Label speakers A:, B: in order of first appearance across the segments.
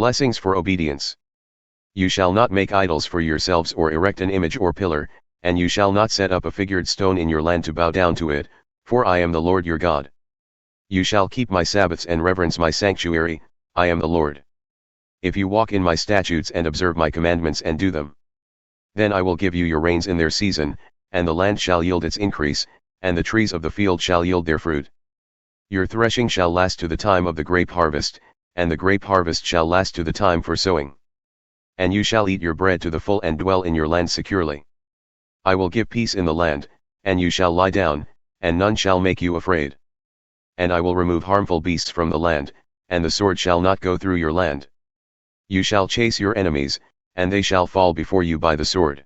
A: Blessings for obedience. You shall not make idols for yourselves or erect an image or pillar, and you shall not set up a figured stone in your land to bow down to it, for I am the Lord your God. You shall keep my Sabbaths and reverence my sanctuary, I am the Lord. If you walk in my statutes and observe my commandments and do them, then I will give you your rains in their season, and the land shall yield its increase, and the trees of the field shall yield their fruit. Your threshing shall last to the time of the grape harvest, and the grape harvest shall last to the time for sowing. And you shall eat your bread to the full and dwell in your land securely. I will give peace in the land, and you shall lie down, and none shall make you afraid. And I will remove harmful beasts from the land, and the sword shall not go through your land. You shall chase your enemies, and they shall fall before you by the sword.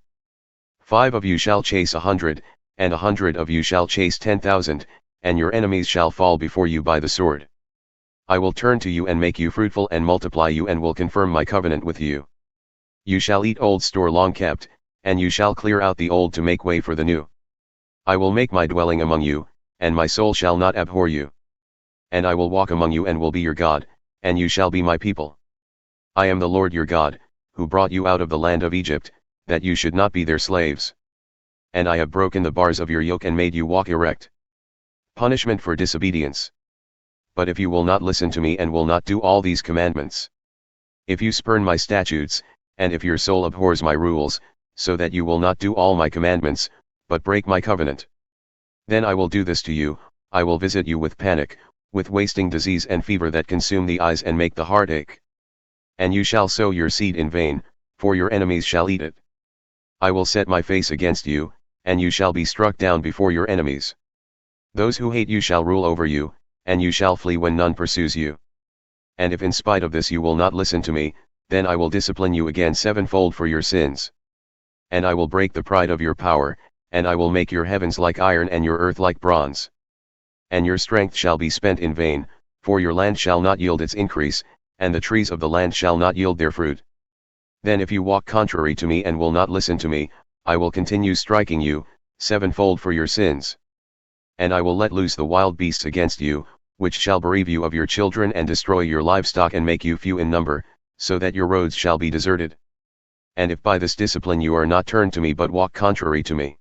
A: 5 of you shall chase 100, and 100 of you shall chase 10,000, and your enemies shall fall before you by the sword. I will turn to you and make you fruitful and multiply you and will confirm my covenant with you. You shall eat old store long kept, and you shall clear out the old to make way for the new. I will make my dwelling among you, and my soul shall not abhor you. And I will walk among you and will be your God, and you shall be my people. I am the Lord your God, who brought you out of the land of Egypt, that you should not be their slaves. And I have broken the bars of your yoke and made you walk erect. Punishment for disobedience. But if you will not listen to me and will not do all these commandments, if you spurn my statutes, and if your soul abhors my rules, so that you will not do all my commandments, but break my covenant, then I will do this to you, I will visit you with panic, with wasting disease and fever that consume the eyes and make the heart ache. And you shall sow your seed in vain, for your enemies shall eat it. I will set my face against you, and you shall be struck down before your enemies. Those who hate you shall rule over you, and you shall flee when none pursues you. And if in spite of this you will not listen to me, then I will discipline you again sevenfold for your sins. And I will break the pride of your power, and I will make your heavens like iron and your earth like bronze. And your strength shall be spent in vain, for your land shall not yield its increase, and the trees of the land shall not yield their fruit. Then if you walk contrary to me and will not listen to me, I will continue striking you, sevenfold for your sins. And I will let loose the wild beasts against you, which shall bereave you of your children and destroy your livestock and make you few in number, so that your roads shall be deserted. And if by this discipline you are not turned to me but walk contrary to me,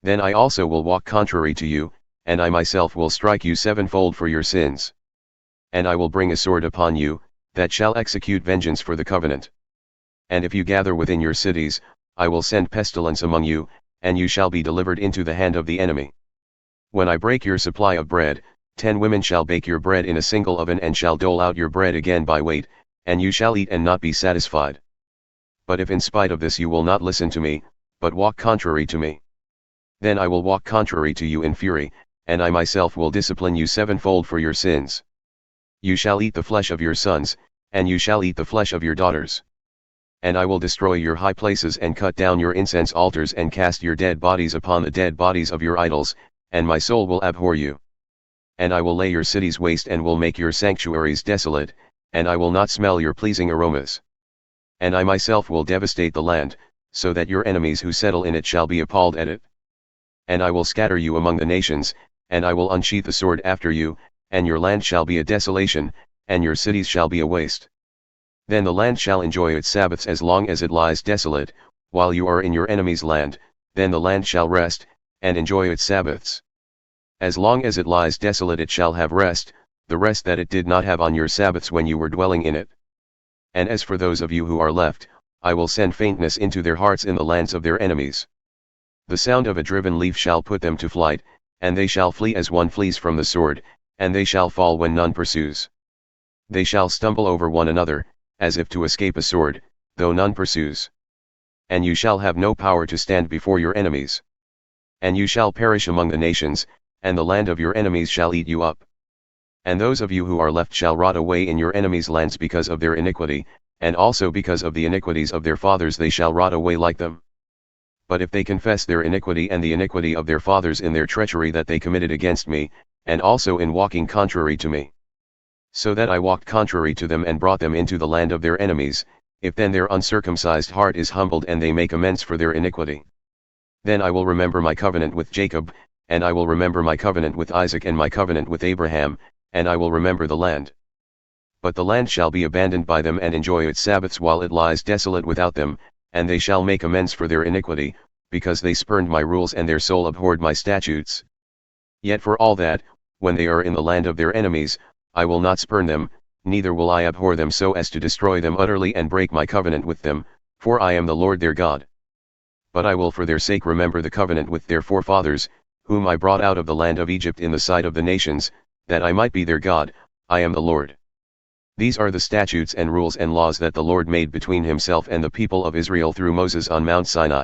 A: then I also will walk contrary to you, and I myself will strike you sevenfold for your sins. And I will bring a sword upon you, that shall execute vengeance for the covenant. And if you gather within your cities, I will send pestilence among you, and you shall be delivered into the hand of the enemy. When I break your supply of bread, 10 women shall bake your bread in a single oven and shall dole out your bread again by weight, and you shall eat and not be satisfied. But if in spite of this you will not listen to me, but walk contrary to me, then I will walk contrary to you in fury, and I myself will discipline you sevenfold for your sins. You shall eat the flesh of your sons, and you shall eat the flesh of your daughters. And I will destroy your high places and cut down your incense altars and cast your dead bodies upon the dead bodies of your idols, and my soul will abhor you. And I will lay your cities waste and will make your sanctuaries desolate, and I will not smell your pleasing aromas. And I myself will devastate the land, so that your enemies who settle in it shall be appalled at it. And I will scatter you among the nations, and I will unsheath the sword after you, and your land shall be a desolation, and your cities shall be a waste. Then the land shall enjoy its Sabbaths as long as it lies desolate, while you are in your enemy's land, then the land shall rest, and enjoy its Sabbaths. As long as it lies desolate it shall have rest, the rest that it did not have on your Sabbaths when you were dwelling in it. And as for those of you who are left, I will send faintness into their hearts in the lands of their enemies. The sound of a driven leaf shall put them to flight, and they shall flee as one flees from the sword, and they shall fall when none pursues. They shall stumble over one another, as if to escape a sword, though none pursues. And you shall have no power to stand before your enemies. And you shall perish among the nations, and the land of your enemies shall eat you up. And those of you who are left shall rot away in your enemies' lands because of their iniquity, and also because of the iniquities of their fathers they shall rot away like them. But if they confess their iniquity and the iniquity of their fathers in their treachery that they committed against me, and also in walking contrary to me, so that I walked contrary to them and brought them into the land of their enemies, if then their uncircumcised heart is humbled and they make amends for their iniquity, then I will remember my covenant with Jacob, and I will remember my covenant with Isaac and my covenant with Abraham, and I will remember the land. But the land shall be abandoned by them and enjoy its Sabbaths while it lies desolate without them, and they shall make amends for their iniquity, because they spurned my rules and their soul abhorred my statutes. Yet for all that, when they are in the land of their enemies, I will not spurn them, neither will I abhor them so as to destroy them utterly and break my covenant with them, for I am the Lord their God. But I will for their sake remember the covenant with their forefathers, whom I brought out of the land of Egypt in the sight of the nations, that I might be their God. I am the Lord. These are the statutes and rules and laws that the Lord made between himself and the people of Israel through Moses on Mount Sinai.